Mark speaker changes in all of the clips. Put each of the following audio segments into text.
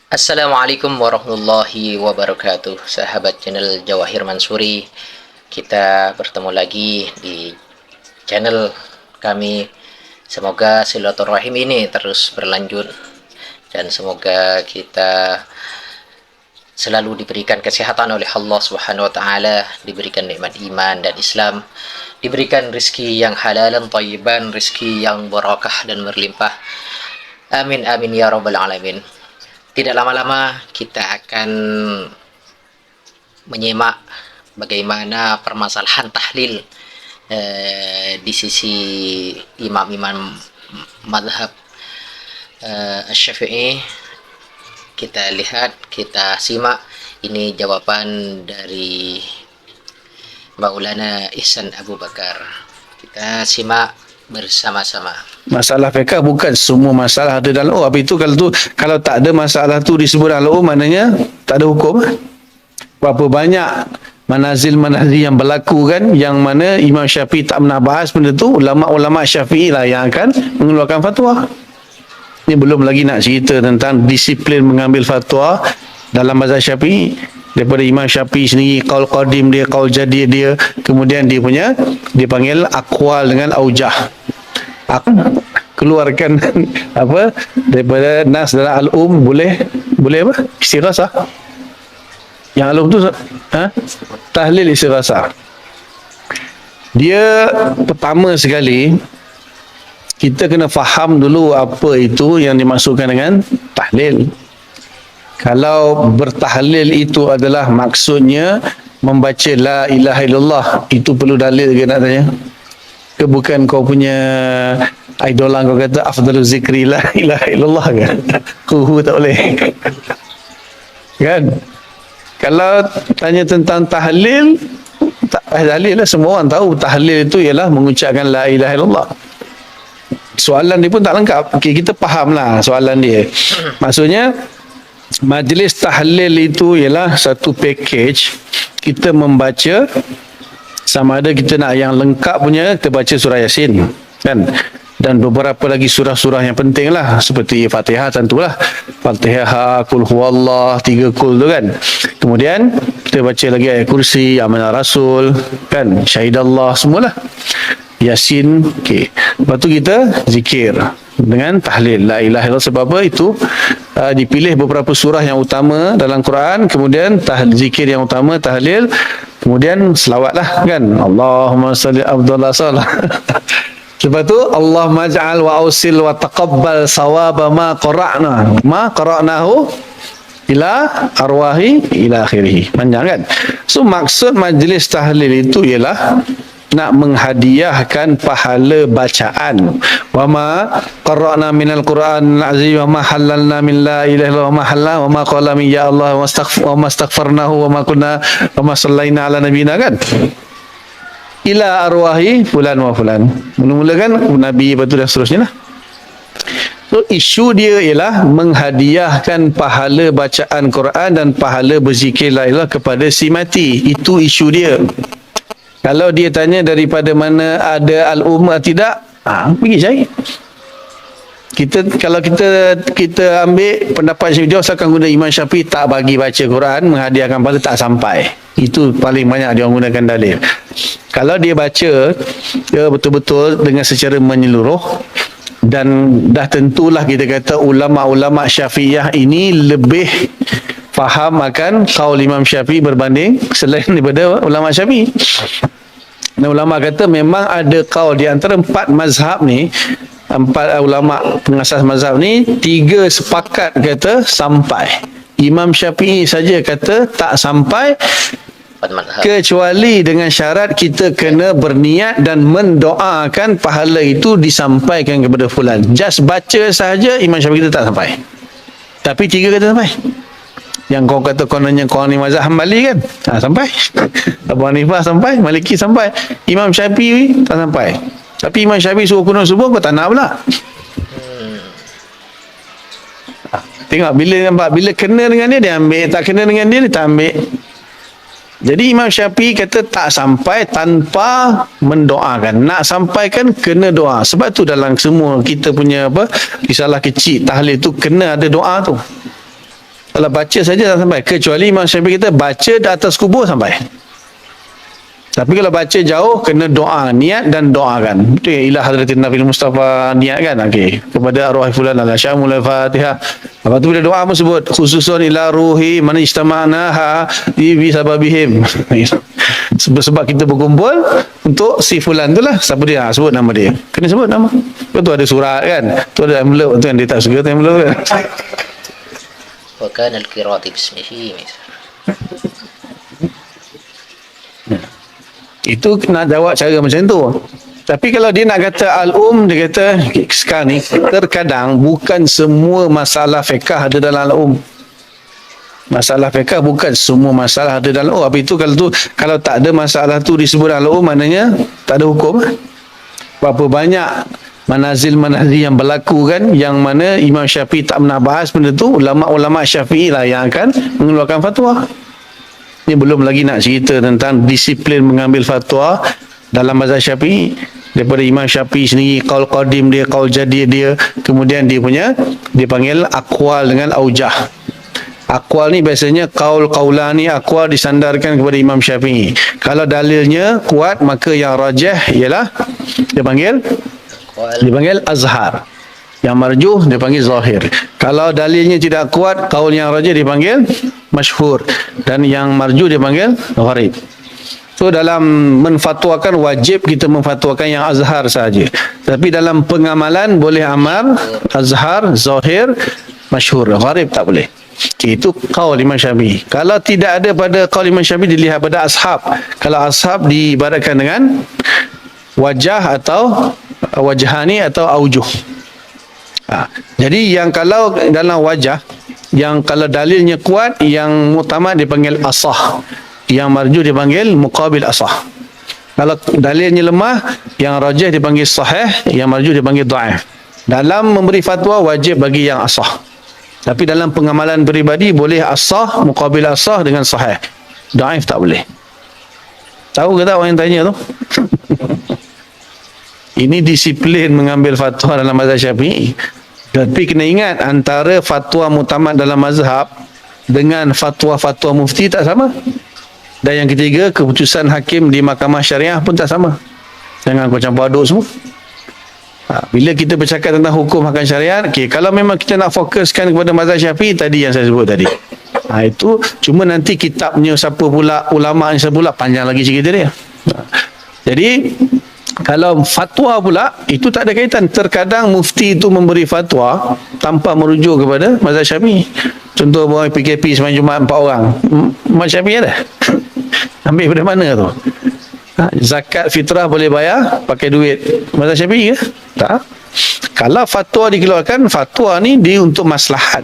Speaker 1: Assalamualaikum warahmatullahi wabarakatuh. Sahabat channel Jawahir Mansuri, kita bertemu lagi di channel kami. Semoga silaturahim ini terus berlanjut dan semoga kita selalu diberikan kesehatan oleh Allah Subhanahu wa taala, diberikan nikmat iman dan Islam, diberikan rezeki yang halalan thayyiban, rezeki yang barakah dan berlimpah. Amin amin ya rabbal alamin. Tidak lama-lama kita akan menyimak bagaimana permasalahan tahlil di sisi imam-imam madhab Syafi'i. Kita lihat, kita simak. Ini jawaban dari Maulana Ihsan Abu Bakar. Kita simak bersama-sama.
Speaker 2: Masalah fiqh bukan semua masalah ada dalam apa itu kalau tak ada masalah tu disebut dalam maknanya tak ada hukum. Berapa banyak manazil yang berlaku kan, yang mana Imam Syafi'i tak pernah bahas benda tu, ulama-ulama Syafi'i lah yang akan mengeluarkan fatwa. Ini belum lagi nak cerita tentang disiplin mengambil fatwa dalam mazhab Syafi'i. Daripada Imam Syafi'i sendiri, qaul qadim dia, qaul jadid dia, kemudian dia panggil aqwal dengan aujah. Keluarkan apa daripada nas dalam al-um, boleh apa istirasah. Yang al-um tu tahlil istirasah. Dia pertama sekali kita kena faham dulu apa itu yang dimaksudkan dengan tahlil. Kalau bertahlil itu adalah maksudnya membaca la ilaha illallah, itu perlu dalil ke nak tanya? Ke bukan kau punya idola kau kata afdalu zikri la ilaha illallah kan? Kuhu tak boleh. Kan? Kalau tanya tentang tahlil, tahlil lah, semua orang tahu tahlil itu ialah mengucapkan la ilaha illallah. Soalan dia pun tak lengkap. Okey, kita fahamlah soalan dia. Maksudnya majlis tahlil itu ialah satu package. Kita membaca, sama ada kita nak yang lengkap punya, kita baca surah Yasin kan, dan beberapa lagi surah-surah yang penting lah, seperti Fatihah tentulah, Fatihah, Qul Huwallah, 3 Qul tu kan. Kemudian kita baca lagi ayat kursi, Amanah Rasul kan, Syahidallah, semualah, Yasin. Okey, lepas tu kita zikir dengan tahlil la ilaha illallah. Sebab apa itu dipilih beberapa surah yang utama dalam Quran, kemudian zikir yang utama tahlil, kemudian selawatlah kan, Allahumma salli afdhalus salah. Lepas tu Allahumma ij'al wa ausil wa taqabbal sawaba ma qara'nahu ila arwahi ila akhirih. Panjang kan? So maksud majlis tahlil itu ialah nak menghadiahkan pahala bacaan. Wa ma qara'na minal Qur'an azim wa ma halalna min la ilaha illallah wa ma halal wa ma qala min ya Allah wa astaghfarnahu wa ma kunna wa ma sallaina ala nabiyina kan. Ila arwahi fulan wa fulan. Mula-mula kan Nabi, lepas tu dan seterusnya lah. So isu dia ialah menghadiahkan pahala bacaan Quran dan pahala berzikir la ilaha kepada si mati. Itu isu dia. Kalau dia tanya daripada mana ada al-ummah tidak, pergi cari. Kalau kita ambil pendapat Syafi'i, dia asalkan guna Imam Syafi'i tak bagi baca Quran, menghadiahkan pahala tak sampai. Itu paling banyak dia gunakan dalil. Kalau dia baca dia betul-betul dengan secara menyeluruh, dan dah tentulah kita kata ulama-ulama Syafi'iyah ini lebih faham akan qaul Imam Syafi'i berbanding selain daripada ulama Syafi'i. Dan ulama kata memang ada qaul di antara 4 mazhab ni, 4 ulama pengasas mazhab ni, 3 sepakat kata sampai. Imam Syafi'i saja kata tak sampai, kecuali dengan syarat kita kena berniat dan mendoakan pahala itu disampaikan kepada fulan. Just baca sahaja Imam Syafi'i kata tak sampai. Tapi 3 kata sampai. Yang kau kata kononnya kau ni mazhab Hambali kan, sampai. Abu Hanifah sampai, Maliki sampai, Imam Syafi'i tak sampai. Tapi Imam Syafi'i suruh kunut subuh, kau tak nak pula. Tengok bila kena dengan dia ambil, tak kena dengan dia tak ambil. Jadi Imam Syafi'i kata tak sampai tanpa mendoakan. Nak sampaikan kena doa. Sebab tu dalam semua kita punya risalah kecil tahlil tu kena ada doa tu. Kalau baca saja tak sampai, kecuali Imam Syafi'i kita baca di atas kubur sampai. Tapi kalau baca jauh, kena doa, niat dan doakan. Itu yang ilah hadratin Nabi Mustafa niatkan. Okey, kepada arwah fulan al-syamul al-Fatihah. Lepas tu bila doa pun sebut khususun ila ruhi man istama'naha bi sababihim. Sebab kita berkumpul untuk si fulan tu lah. Siapa dia? Sebut nama dia. Kena sebut nama. Betul ada surat kan? Tu ada envelope tu yang dia tak suka tu envelope kan?
Speaker 1: Wa kana al-qira'ati bismihi.
Speaker 2: Itu nak jawab cara macam tu. Tapi kalau dia nak kata dia kata sekarang ni terkadang bukan semua masalah fiqh ada dalam al-um. Masalah fiqh bukan semua masalah ada dalam al-um. Apa itu kalau tak ada masalah tu disebut dalam al-um, maknanya tak ada hukum. Berapa banyak manazil yang berlaku kan, yang mana Imam Syafi'i tak pernah bahas benda tu, ulama-ulama Syafi'i lah yang akan mengeluarkan fatwa. Ini belum lagi nak cerita tentang disiplin mengambil fatwa dalam mazhab Syafi'i. Daripada Imam Syafi'i sendiri, qaul qadim dia, qaul jadid dia, kemudian dia panggil aqwal dengan aujah. Aqwal ni biasanya qaulani, aqwal disandarkan kepada Imam Syafi'i. Kalau dalilnya kuat, maka yang rajih ialah dia panggil azhar. Yang marjuh dia panggil zahir. Kalau dalilnya tidak kuat, kaul yang rajih dipanggil masyhur, dan yang marjuh dipanggil gharib. So dalam menfatwakan, wajib kita menfatwakan yang azhar saja. Tapi dalam pengamalan boleh amal azhar, zahir, masyhur. Gharib tak boleh. Itu kaul Imam Syafi'i. Kalau tidak ada pada kaul Imam Syafi'i, dilihat pada ashab. Kalau ashab diibaratkan dengan wajah atau wajhani atau aujuh. Jadi yang kalau dalam wajah, yang kalau dalilnya kuat, yang mutamad dipanggil asah, yang marjuh dipanggil muqabil asah. Kalau dalilnya lemah, yang rajih dipanggil sahih, yang marjuh dipanggil dhaif. Dalam memberi fatwa wajib bagi yang asah. Tapi dalam pengamalan peribadi boleh asah, muqabil asah dengan sahih. Dhaif tak boleh. Tahu ke tak orang yang tanya tu? Ini disiplin mengambil fatwa dalam mazhab Syafi'i. Tapi kena ingat, antara fatwa mutamad dalam mazhab dengan fatwa-fatwa mufti tak sama. Dan yang ketiga, keputusan hakim di mahkamah syariah pun tak sama. Jangan kau campur aduk semua. Bila kita bercakap tentang hukum hakim syariat, kalau memang kita nak fokuskan kepada mazhab Syafi'i tadi yang saya sebut tadi, itu cuma nanti kitabnya siapa pula, ulama' siapa pula, panjang lagi cerita dia. Jadi kalau fatwa pula, itu tak ada kaitan. Terkadang mufti itu memberi fatwa tanpa merujuk kepada mazhab Syafi'i. Contoh buat PKP semalam Jumaat 4 orang. Mazhab Syafi'i ada? Ambil dari mana tu? Zakat fitrah boleh bayar pakai duit mazhab Syafi'i ke? Tak. Kalau fatwa dikeluarkan, fatwa ni dia untuk maslahat.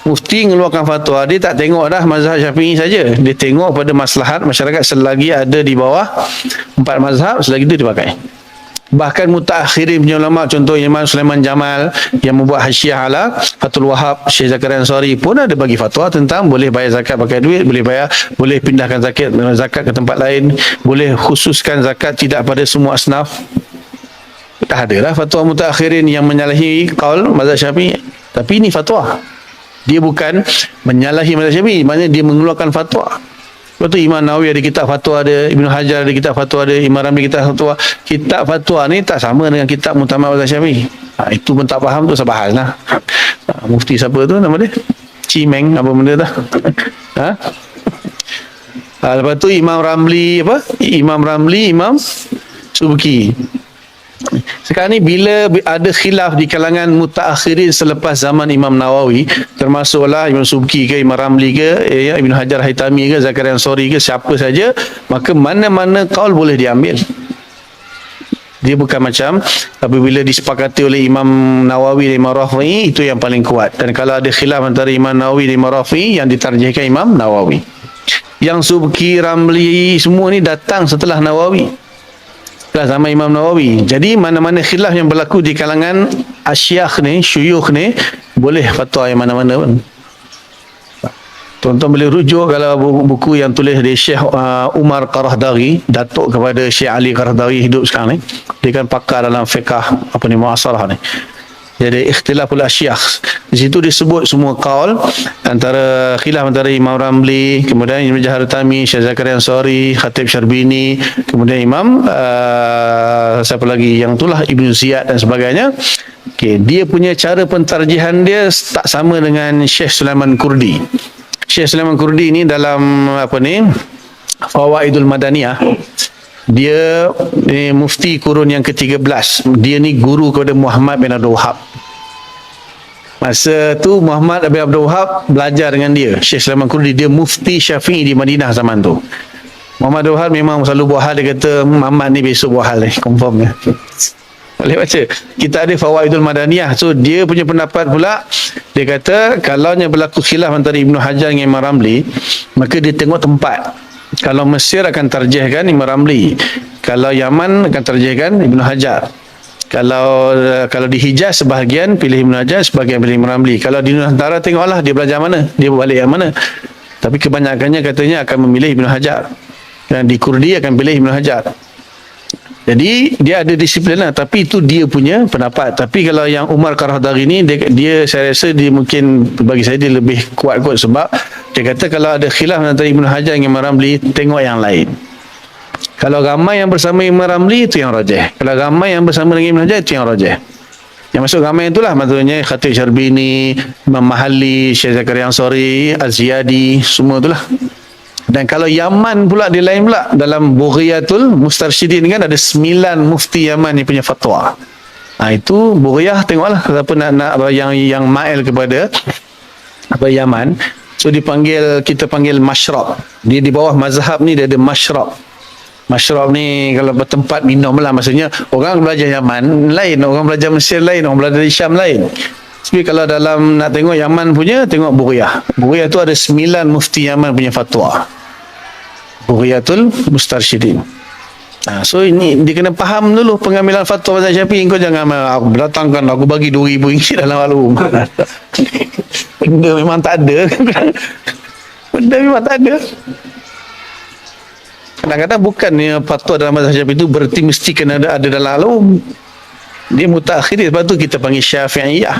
Speaker 2: Mufti mengeluarkan fatwa, dia tak tengok dah mazhab Syafi'i saja. Dia tengok pada maslahat masyarakat selagi ada di bawah 4 mazhab, selagi itu dipakai. Bahkan mutaakhirin punya ulama, contoh Imam Sulaiman Jamal yang membuat hasyiah ala Fathul Wahab, Syekh Zakaria Ansari pun ada bagi fatwa tentang boleh bayar zakat pakai duit, boleh pindahkan zakat ke tempat lain, boleh khususkan zakat tidak pada semua asnaf. Tak ada lah fatwa mutaakhirin yang menyalahi qaul mazhab Syafi'i. Tapi ini fatwa. Dia bukan menyalahi mazhab Syafi'i, maknanya dia mengeluarkan fatwa. Lepas tu Imam Nawawi ada kitab fatwa ada, Ibnu Hajar ada kitab fatwa ada, Imam Ramli kitab fatwa. Kitab fatwa ni tak sama dengan kitab mutamad mazhab Syafi'i. Itu pun tak faham tu, saya bahas lah. Mufti siapa tu nama dia? Cimeng apa benda dah. Lepas tu Imam Ramli Imam Subki. Sekarang ni bila ada khilaf di kalangan mutaakhirin selepas zaman Imam Nawawi, termasuklah Imam Subki ke, Imam Ramli ke, Ibn Hajar Haytami ke, Zakaria Ansari ke, siapa saja, maka mana-mana kaul boleh diambil. Dia bukan macam apabila disepakati oleh Imam Nawawi dan Imam Rafi'i, itu yang paling kuat. Dan kalau ada khilaf antara Imam Nawawi dan Imam Rafi'i, yang ditarjihkan Imam Nawawi. Yang Subki, Ramli semua ni datang setelah Nawawi, setelah zaman Imam Nawawi. Jadi mana-mana khilaf yang berlaku di kalangan asyakh ni, syuyukh ni, boleh fatwa yang mana-mana pun. Tuan-tuan boleh rujuk kalau buku yang tulis dari Syekh Umar Qaradawi, datuk kepada Syekh Ali Qaradawi hidup sekarang ni. Dia kan pakar dalam fiqh muasarah ni. Jadi ikhtilaful asyakh. Di situ disebut semua qaul antara khilaf antara Imam Ramli, kemudian Imam Jahar Tami, Syekh Zakaria Ansari, Khatib Syarbini, kemudian Imam siapa lagi yang itulah Ibnu Ziyad dan sebagainya. Okey, dia punya cara pentarjihan dia tak sama dengan Syekh Sulaiman Kurdi. Syekh Sulaiman Kurdi ni dalam Fawaidul Madaniyah, dia mufti kurun yang ke-13. Dia ni guru kepada Muhammad bin Abdul Wahab. Masa tu Muhammad bin Abdul Wahab belajar dengan dia. Syekh Sulaiman Kurdi, dia mufti Syafi'i di Madinah zaman tu. Muhammad bin Abdul Wahab memang selalu buat hal, dia kata Muhammad ni besok buat hal ni, confirm ya. Boleh baca. Kita ada Fawaidul Madaniyah. So dia punya pendapat pula, dia kata kalaunya berlaku khilaf antara Ibnu Hajar dengan Imam Ramli, maka dia tengok tempat. Kalau Mesir akan tarjihkan Imam Ramli, kalau Yaman akan tarjihkan Ibnu Hajar, kalau di Hijaz sebahagian pilih Ibnu Hajar, sebahagian pilih Imam Ramli. Kalau di Nusantara tengoklah dia belajar mana, dia balik yang mana. Tapi kebanyakannya katanya akan memilih Ibnu Hajar, dan di Kurdi akan pilih Ibnu Hajar. Jadi dia ada disiplin lah, tapi itu dia punya pendapat. Tapi kalau yang Umar Qaradawi ni, dia saya rasa dia mungkin, bagi saya dia lebih kuat kot, sebab dia kata kalau ada khilaf antara Ibnu Hajar dengan Imam Ramli, tengok yang lain. Kalau ramai yang bersama Imam Ramli, itu yang rajih. Kalau ramai yang bersama dengan Ibnu Hajar, itu yang rajih. Yang masuk ramai itulah maksudnya Khatib Syarbini, Imam Mahalli, Syekh Zakaria Ansari, Az-Ziyadi, semua itulah. Dan kalau Yaman pula, dia lain pula. Dalam Bughiyatul Mustarsyidin kan ada 9 mufti Yaman yang punya fatwa. Itu Bughyah, tengoklah siapa nak yang mail kepada Yaman. So kita panggil masyrab. Dia di bawah mazhab ni dia ada masyrab. Masyrab ni kalau bertempat minum lah, maksudnya orang belajar Yaman lain, orang belajar Mesir lain, orang belajar Syam lain. Tapi kalau dalam nak tengok Yaman punya, tengok Bughyah. Bughyah tu ada 9 mufti Yaman punya fatwa. Bughiyatul Mustarsyidin. So ini dia kena faham dulu pengambilan fatwa mazhab Syafi'i. Kau jangan aku datangkan, aku bagi RM2,000 dalam alum. Benda memang tak ada. Benda memang tak ada. Kadang-kadang bukan fatwa dalam mazhab Syafi'i itu berarti mesti kena ada dalam alum. Dia mutakhir, sebab tu kita panggil Syafi'iyah.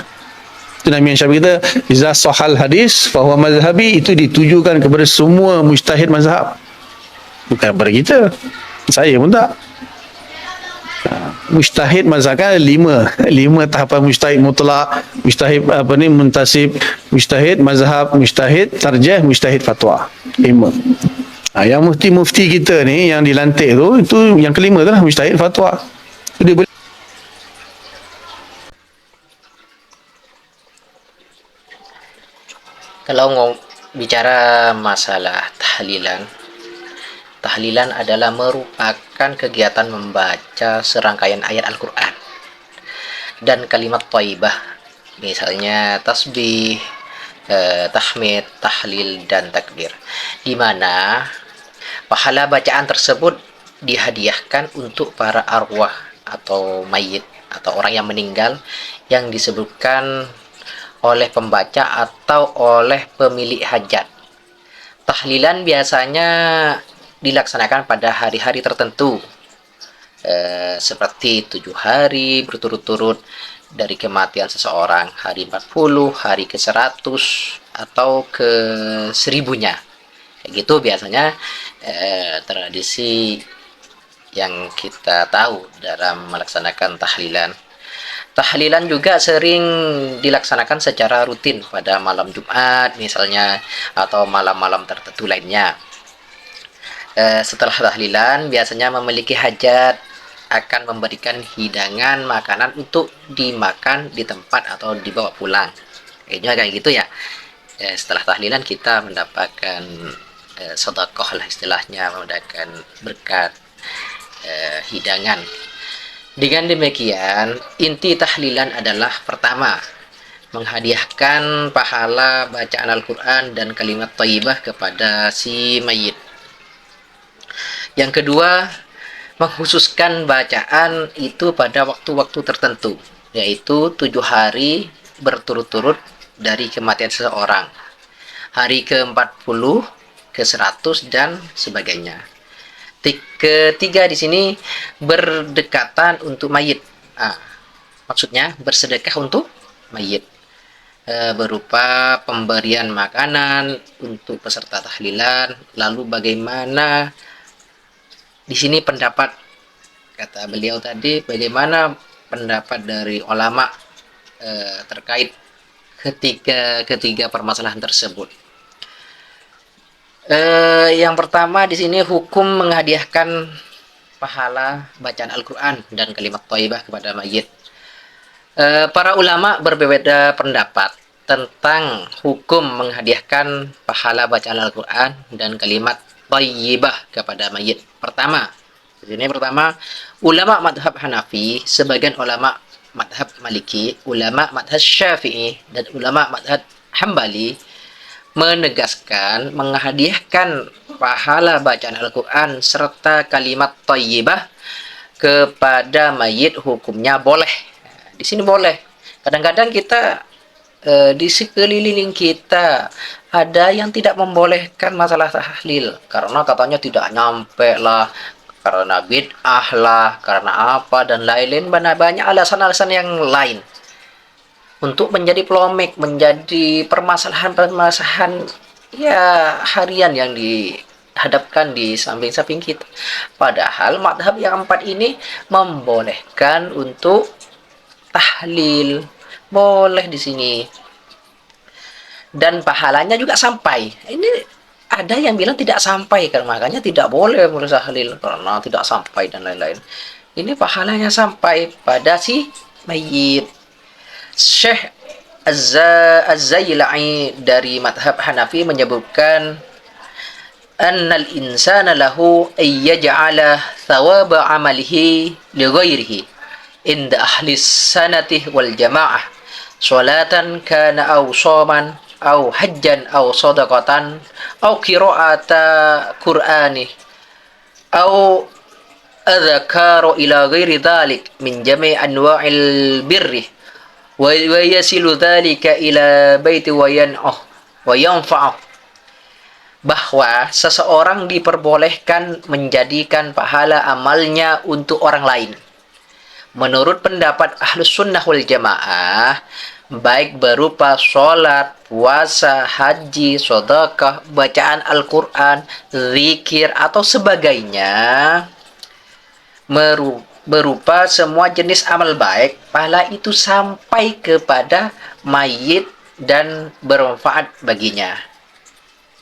Speaker 2: Itu Nabi Syafi'i kata, iza sahal hadis fahuwa mazhabi, itu ditujukan kepada semua mujtahid mazhab, bukan kepada kita. Saya pun tak. Mujtahid mazhab kan 5 tahapan: mujtahid mutlak, mujtahid muntasib, mujtahid mazhab, mujtahid tarjih, mujtahid fatwa. 5. Yang mufti-mufti kita ni yang dilantik tu, itu yang kelima tu lah, mujtahid fatwa. Dia boleh.
Speaker 1: Kalau bicara masalah tahlilan adalah merupakan kegiatan membaca serangkaian ayat Al-Quran dan kalimat thayyibah, misalnya tasbih, tahmid, tahlil, dan takbir, di mana pahala bacaan tersebut dihadiahkan untuk para arwah atau mayit atau orang yang meninggal yang disebutkan oleh pembaca atau oleh pemilik hajat. Tahlilan biasanya dilaksanakan pada hari-hari tertentu, seperti 7 hari berturut-turut dari kematian seseorang, hari 40, hari ke-100, atau ke-1000-nya. Kayak gitu biasanya tradisi yang kita tahu dalam melaksanakan tahlilan. Tahlilan juga sering dilaksanakan secara rutin pada malam Jumat misalnya, atau malam-malam tertentu lainnya. Setelah tahlilan biasanya memiliki hajat akan memberikan hidangan makanan untuk dimakan di tempat atau dibawa pulang. Kayaknya kayak gitu ya. Setelah tahlilan kita mendapatkan sedekah lah istilahnya, mendapatkan berkat, hidangan. Dengan demikian, inti tahlilan adalah pertama, menghadiahkan pahala bacaan Al-Quran dan kalimat thayyibah kepada si mayit. Yang kedua, mengkhususkan bacaan itu pada waktu-waktu tertentu, yaitu 7 hari berturut-turut dari kematian seseorang, hari ke-40, ke-100, dan sebagainya. Ketiga di sini berdekatan untuk mayit. Maksudnya bersedekah untuk mayit, berupa pemberian makanan untuk peserta tahlilan. Lalu bagaimana di sini pendapat, kata beliau tadi, bagaimana pendapat dari ulama terkait ketiga permasalahan tersebut. Yang pertama di sini hukum menghadiahkan pahala bacaan Al-Quran dan kalimat thayyibah kepada mayit. Para ulama berbeda pendapat tentang hukum menghadiahkan pahala bacaan Al-Quran dan kalimat thayyibah kepada mayit. Pertama, ulama madhab Hanafi, sebagian ulama madhab Maliki, ulama madhab Syafi'i, dan ulama madhab Hambali menegaskan menghadiahkan pahala bacaan Al-Quran serta kalimat thayyibah kepada mayit hukumnya boleh. Di sini boleh. Kadang-kadang kita di sekeliling kita ada yang tidak membolehkan masalah tahlil karena katanya tidak nyampe lah, karena bid'ah lah, karena apa dan lain-lain, banyak alasan-alasan yang lain untuk menjadi polemik, menjadi permasalahan-permasalahan ya harian yang dihadapkan di samping-samping kita. Padahal madhab yang empat ini membolehkan untuk tahlil, boleh di sini. Dan pahalanya juga sampai. Ini ada yang bilang tidak sampai, karena makanya tidak boleh tahlil karena tidak sampai dan lain-lain. Ini pahalanya sampai pada si mayit. Syekh Az-Zailai dari madhab Hanafi menyebutkan annal insana lahu ayyaj'ala thawaba amalihi li ghairihi inda ahli sanati wal jamaah salatan kana aw shaman aw hajjan aw sadaqatan aw qira'ata qur'ani aw adhakaru ila ghairi dhalik min jami' anwa'il birri wa yasilu dhalika ila baiti wa yan'ah wa yanfa'ah, bahwa seseorang diperbolehkan menjadikan pahala amalnya untuk orang lain. Menurut pendapat Ahlus Sunnah wal Jamaah, baik berupa sholat, puasa, haji, sedekah, bacaan Al-Quran, zikir, atau sebagainya, berupa semua jenis amal baik, pahala itu sampai kepada mayit dan bermanfaat baginya.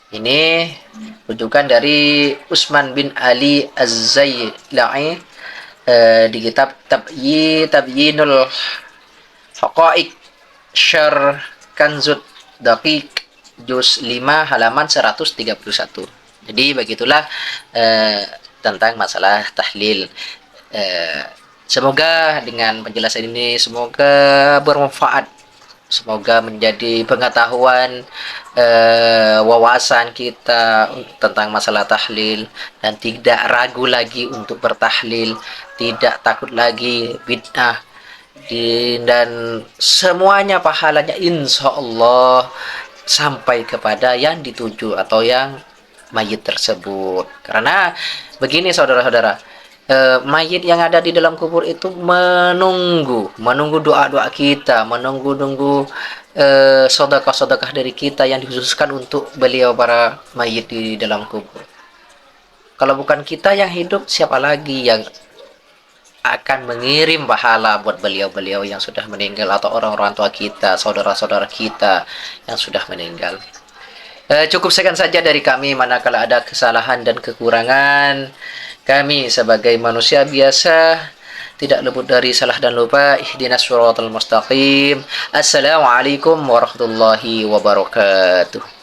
Speaker 1: Ini rujukan dari Utsman bin Ali Az-Zailai di kitab Tabyinul Haqa'iq Syarh Kanzud Daqiq juz 5 halaman 131. Jadi begitulah tentang masalah tahlil. Semoga dengan penjelasan ini semoga bermanfaat, semoga menjadi pengetahuan, wawasan kita tentang masalah tahlil, dan tidak ragu lagi untuk bertahlil, tidak takut lagi bid'ah, dan semuanya pahalanya insya Allah sampai kepada yang dituju atau yang mayit tersebut. Karena begini saudara-saudara, mayit yang ada di dalam kubur itu menunggu doa-doa kita, menunggu sedekah-sedekah dari kita yang dikhususkan untuk beliau para mayit di dalam kubur. Kalau bukan kita yang hidup, siapa lagi yang akan mengirim pahala buat beliau-beliau yang sudah meninggal, atau orang-orang tua kita, saudara-saudara kita yang sudah meninggal. Cukup sekian saja dari kami. Manakala ada kesalahan dan kekurangan, kami sebagai manusia biasa tidak luput dari salah dan lupa. Ihdinas siratal mustaqim. Assalamualaikum warahmatullahi wabarakatuh.